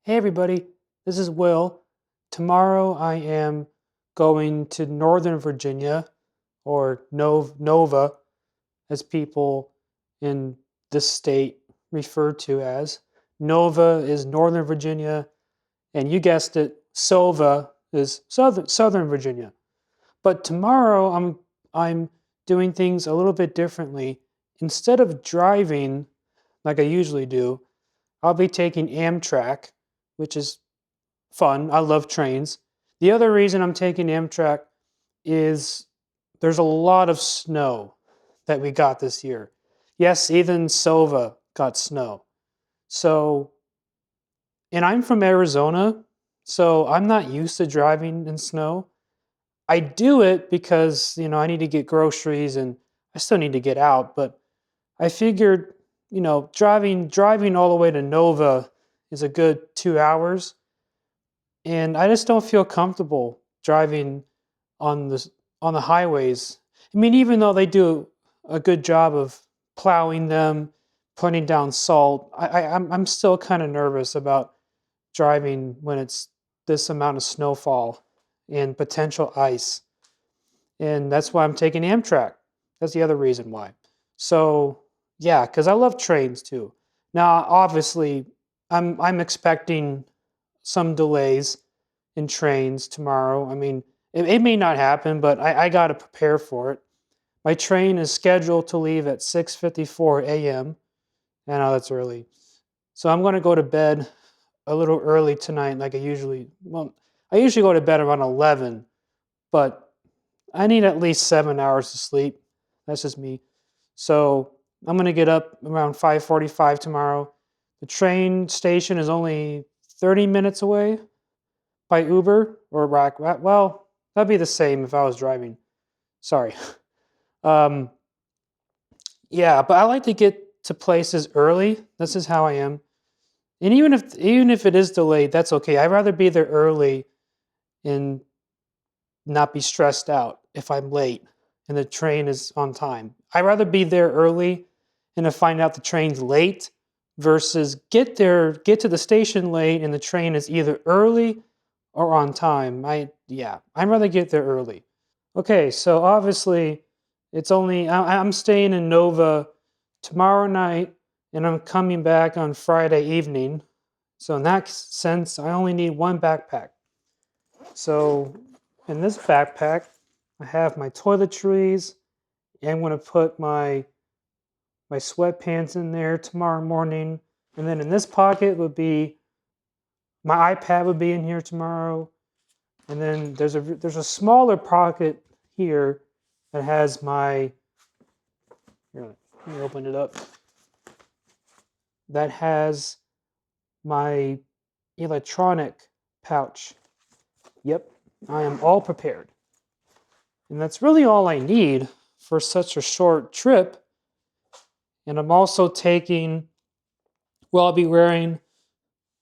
Hey everybody, this is Will. Tomorrow I am going to Northern Virginia, or Nova, as people in this state refer to as. Nova is Northern Virginia, and you guessed it, Sova is Southern Virginia. But tomorrow I'm doing things a little bit differently. Instead of driving like I usually do, I'll be taking Amtrak, which is fun. I love trains. The other reason I'm taking Amtrak is there's a lot of snow that we got this year. Yes, even Sova got snow. So, and I'm from Arizona, so I'm not used to driving in snow. I do it because, I need to get groceries and I still need to get out, but I figured, driving all the way to Nova is a good 2 hours. And I just don't feel comfortable driving on the highways. I mean, even though they do a good job of plowing them, putting down salt, I'm still kind of nervous about driving when it's this amount of snowfall and potential ice. And that's why I'm taking Amtrak. That's the other reason why. So yeah, because I love trains too. Now, obviously, I'm expecting some delays in trains tomorrow. I mean, it may not happen, but I got to prepare for it. My train is scheduled to leave at 6:54 a.m. I know that's early. So I'm going to go to bed a little early tonight like I usually go to bed around 11, but I need at least 7 hours of sleep. That's just me. So I'm going to get up around 5:45 tomorrow. The train station is only 30 minutes away by Uber or Rack. Well, that'd be the same if I was driving. Sorry. Um, yeah, but I like to get to places early. This is how I am. And even if it is delayed, that's okay. I'd rather be there early and not be stressed out if I'm late and the train is on time. I'd rather be there early and to find out the train's late versus get to the station late and the train is either early or on time. I'd rather get there early. Okay, so obviously I'm staying in Nova tomorrow night and I'm coming back on Friday evening. So in that sense, I only need one backpack. So in this backpack, I have my toiletries. I'm going to put my sweatpants in there tomorrow morning. And then in this pocket would be my iPad would be in here tomorrow. And then there's a smaller pocket here that has here, let me open it up. That has my electronic pouch. Yep, I am all prepared. And that's really all I need for such a short trip. And I'm also I'll be wearing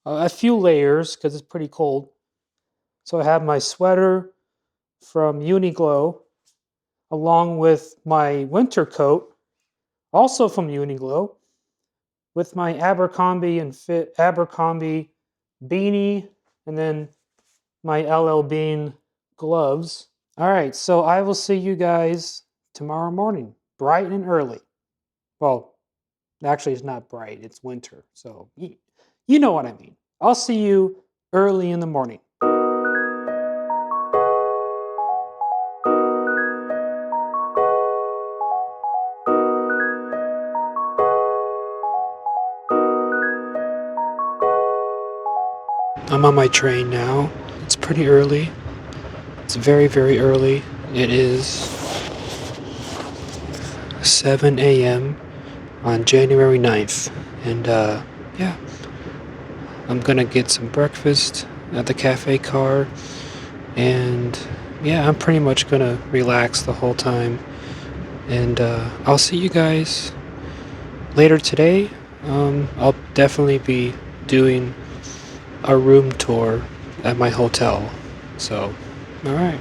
a few layers because it's pretty cold. So I have my sweater from Uniqlo along with my winter coat, also from Uniqlo, with my Abercrombie and Fit Abercrombie beanie, and then my LL Bean gloves. All right, so I will see you guys tomorrow morning, bright and early. Well, actually, it's not bright, it's winter, so you know what I mean. I'll see you early in the morning. I'm on my train now. It's pretty early. It's very, very early. It is 7 a.m. on January 9th. And yeah, I'm gonna get some breakfast at the cafe car. And yeah, I'm pretty much gonna relax the whole time. And I'll see you guys later today. I'll definitely be doing a room tour at my hotel. So, all right.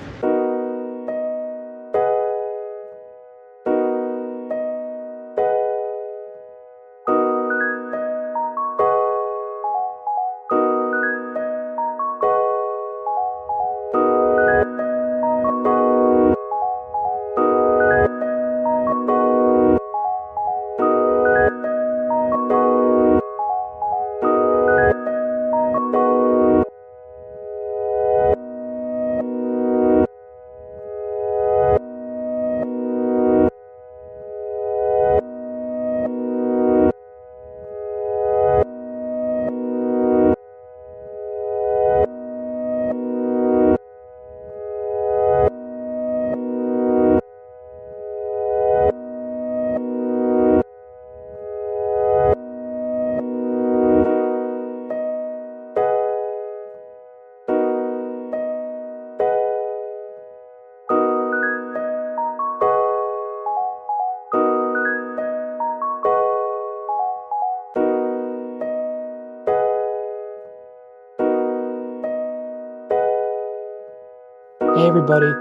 everybody,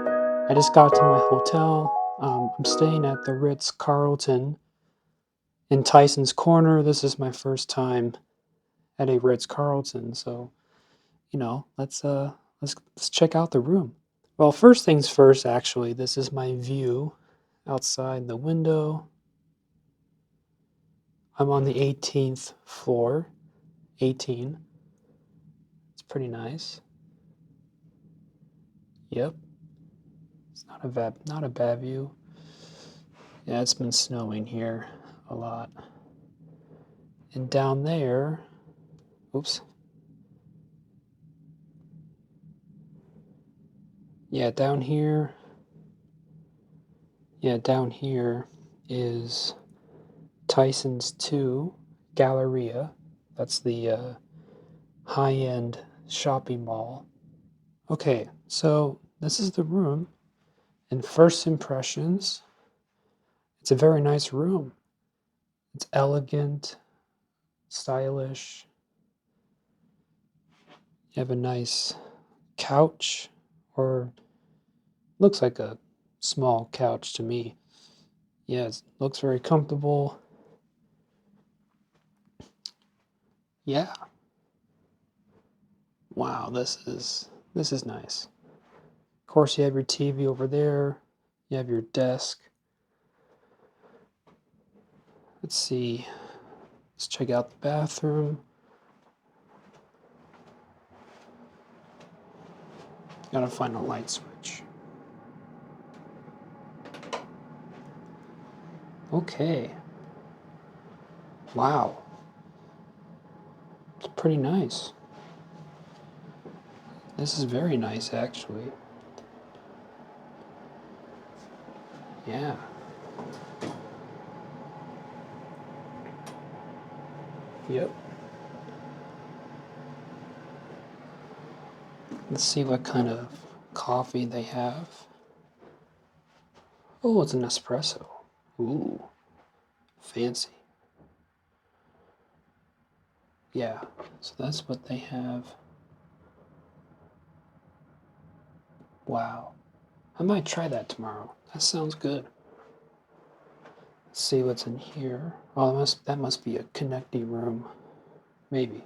I just got to my hotel. I'm staying at the Ritz-Carlton in Tyson's Corner. This is my first time at a Ritz-Carlton, so let's check out the room. Well, first things first, actually, this is my view outside the window. I'm on the 18th floor. 18. It's pretty nice. Yep. It's not a bad view. Yeah, it's been snowing here a lot. And down there, oops. Yeah, down here is Tyson's 2 Galleria. That's the high-end shopping mall. Okay, so this is the room. And first impressions, it's a very nice room. It's elegant, stylish. You have a nice couch, or looks like a small couch to me. Yes, looks very comfortable. Yeah. Wow, this is nice. Of course, you have your TV over there. You have your desk. Let's see. Let's check out the bathroom. Gotta find a light switch. Okay. Wow. It's pretty nice. This is very nice, actually. Yeah. Yep. Let's see what kind of coffee they have. Oh, it's an espresso. Ooh, fancy. Yeah, so that's what they have. Wow. I might try that tomorrow. That sounds good. Let's see what's in here. Oh, that must be a connecting room. Maybe.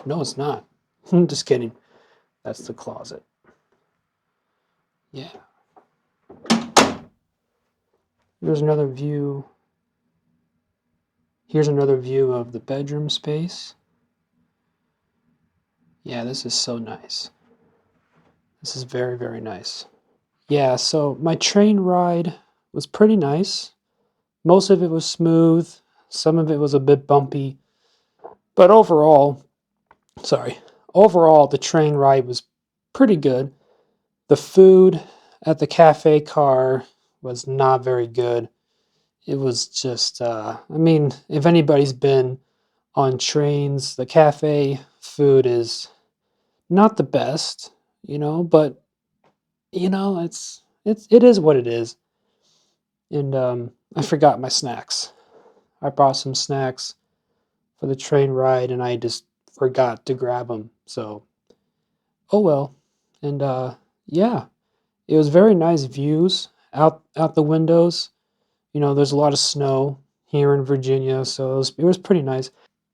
No, it's not. Just kidding. That's the closet. Yeah. Here's another view. Here's another view of the bedroom space. Yeah, this is so nice. This is very, very nice. Yeah, so my train ride was pretty nice. Most of it was smooth. Some of it was a bit bumpy. But overall, the train ride was pretty good. The food at the cafe car was not very good. It was just, if anybody's been on trains, the cafe food is not the best, but it is what it is. And I forgot my snacks. I brought some snacks for the train ride, and I just forgot to grab them. So, oh well. And yeah, it was very nice views out the windows. There's a lot of snow here in Virginia, so it was pretty nice.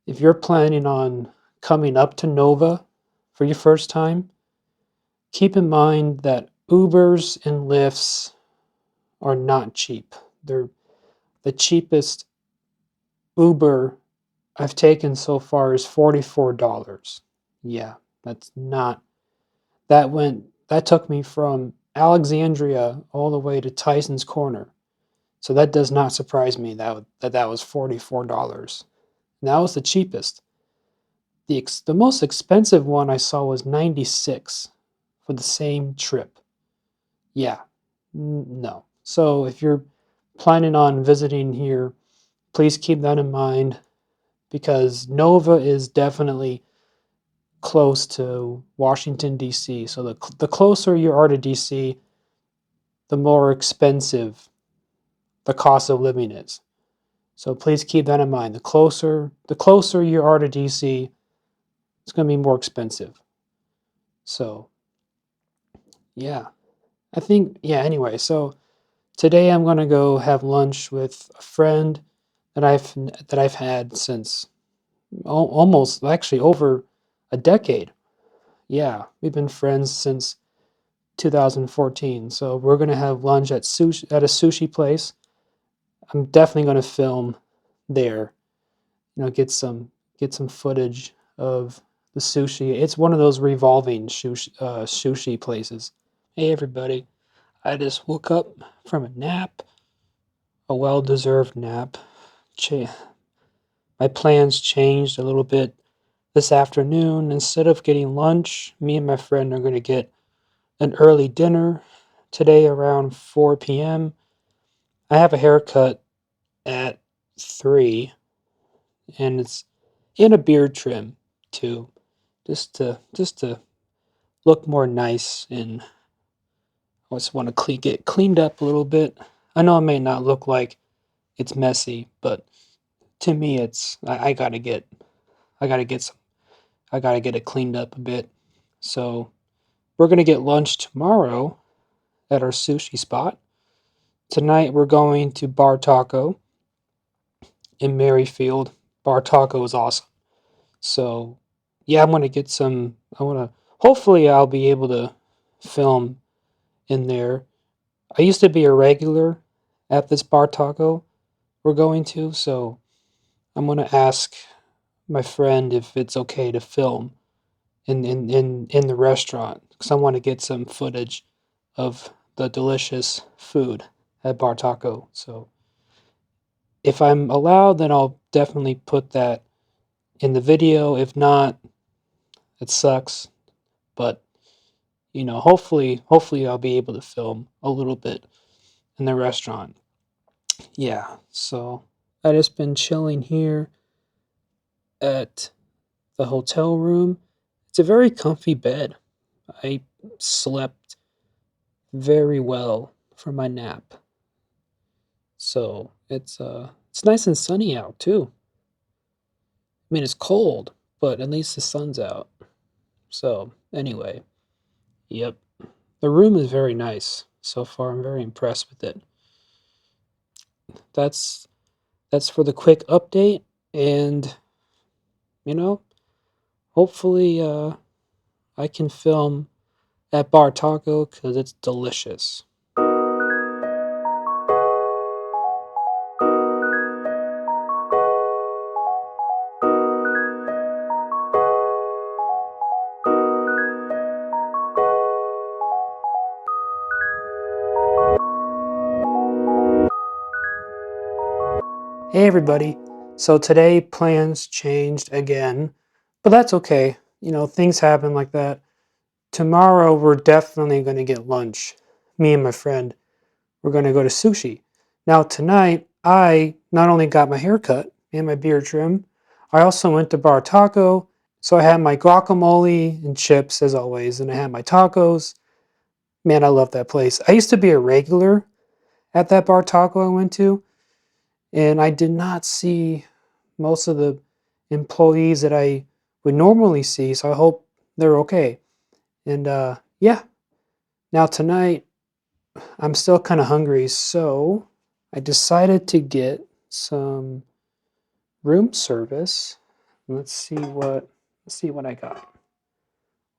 If you're planning on coming up to Nova for your first time, keep in mind that Ubers and Lyfts are not cheap. They're the cheapest Uber I've taken so far is $44. Yeah, that's not that took me from Alexandria all the way to Tyson's Corner. So that does not surprise me that was $44. And that was the cheapest. The most expensive one I saw was $96 for the same trip. Yeah, no. So if you're planning on visiting here, please keep that in mind, because Nova is definitely close to Washington, D.C. So the closer you are to D.C., the more expensive the cost of living is. So please keep that in mind. The closer you are to DC, it's going to be more expensive. So Yeah. I think, yeah, anyway, so today I'm gonna go have lunch with a friend that I've had since almost actually over a decade. Yeah, we've been friends since 2014. So we're gonna have lunch at a sushi place. I'm definitely gonna film there. Get some footage of the sushi. It's one of those revolving sushi places. Hey everybody, I just woke up from a nap, a well-deserved nap. My plans changed a little bit this afternoon. Instead of getting lunch, me and my friend are going to get an early dinner today around 4 p.m. I have a haircut at 3, and it's in a beard trim too, just to look more nice, and I just want to get cleaned up a little bit. I know it may not look like it's messy, but to me it's I gotta get some I gotta get it cleaned up a bit. So we're gonna get lunch tomorrow at our sushi spot. Tonight we're going to Bar Taco in Merrifield. Bar Taco is awesome. So yeah, I'm gonna get some. Hopefully I'll be able to film in there. I used to be a regular at this Bar Taco we're going to, so I'm gonna ask my friend if it's okay to film in the restaurant because I want to get some footage of the delicious food at Bar Taco. So if I'm allowed, then I'll definitely put that in the video. If not, it sucks. But hopefully I'll be able to film a little bit in the restaurant. Yeah. So I just been chilling here at the hotel room. It's a very comfy bed. I slept very well for my nap. So it's nice and sunny out too. I mean it's cold, but at least the sun's out. So anyway, yep. The room is very nice so far. I'm very impressed with it. That's that's for the quick update, and you know, hopefully I can film at Bar Taco cuz it's delicious. Hey everybody. So today plans changed again, but that's okay. Things happen like that. Tomorrow we're definitely going to get lunch. Me and my friend, we're going to go to sushi. Now tonight I not only got my hair cut and my beard trim, I also went to Bar Taco. So I had my guacamole and chips as always, and I had my tacos. Man, I love that place. I used to be a regular at that Bar Taco I went to, and I did not see most of the employees that I would normally see, so I hope they're okay. And yeah, now tonight I'm still kind of hungry, so I decided to get some room service. Let's see what I got.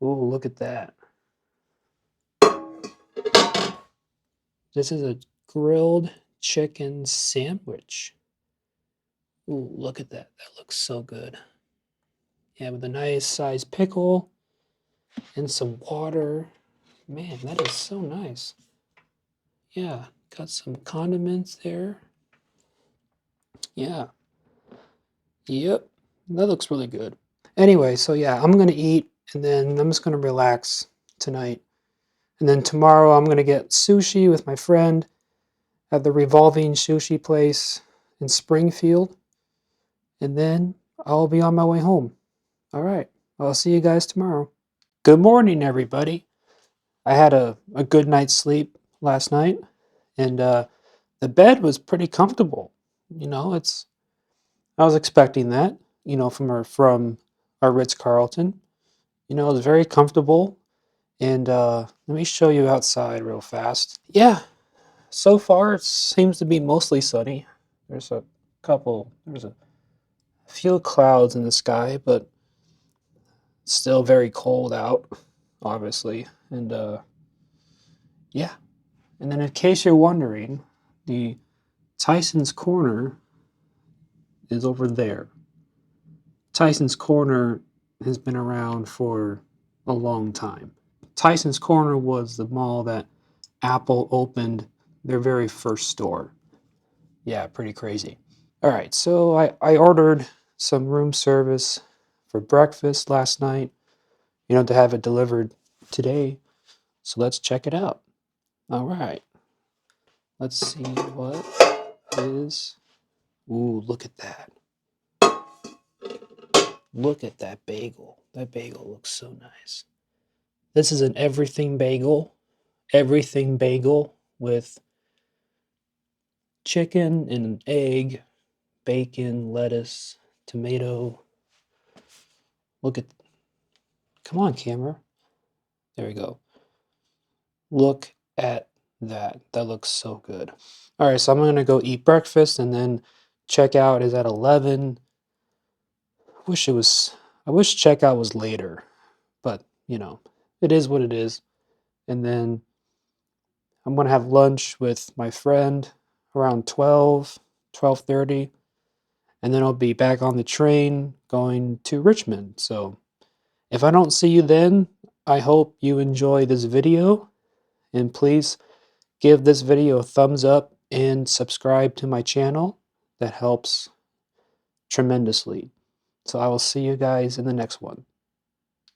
Ooh, look at that. This is a grilled chicken sandwich. Ooh, look at that. That looks so good. Yeah, with a nice sized pickle and some water. Man, that is so nice. Yeah, got some condiments there. Yeah. Yep. That looks really good. Anyway, so yeah, I'm gonna eat and then I'm just gonna relax tonight. And then tomorrow I'm gonna get sushi with my friend at the revolving sushi place in Springfield. And then I'll be on my way home. All right. I'll see you guys tomorrow. Good morning, everybody. I had a good night's sleep last night, and the bed was pretty comfortable. It's I was expecting that. From our Ritz Carlton. It was very comfortable, And let me show you outside real fast. Yeah, so far it seems to be mostly sunny. There's a few clouds in the sky, but it's still very cold out, obviously. And yeah, and then in case you're wondering, the Tyson's Corner is over there. Tyson's Corner has been around for a long time. Tyson's Corner was the mall that Apple opened their very first store. Yeah, pretty crazy. All right, so I ordered some room service for breakfast last night, to have it delivered today. So let's check it out. All right, let's see what is. Ooh, look at that. Look at that bagel. That bagel looks so nice. This is an everything bagel. Everything bagel with chicken and an egg, bacon, lettuce, tomato. Look at, come on, camera. There we go. Look at that. That looks so good. All right, so I'm going to go eat breakfast and then checkout is at 11. I wish checkout was later, but it is what it is. And then I'm going to have lunch with my friend around 12:30, and then I'll be back on the train going to Richmond. So if I don't see you then, I hope you enjoy this video, and please give this video a thumbs up and subscribe to my channel. That helps tremendously. So I will see you guys in the next one.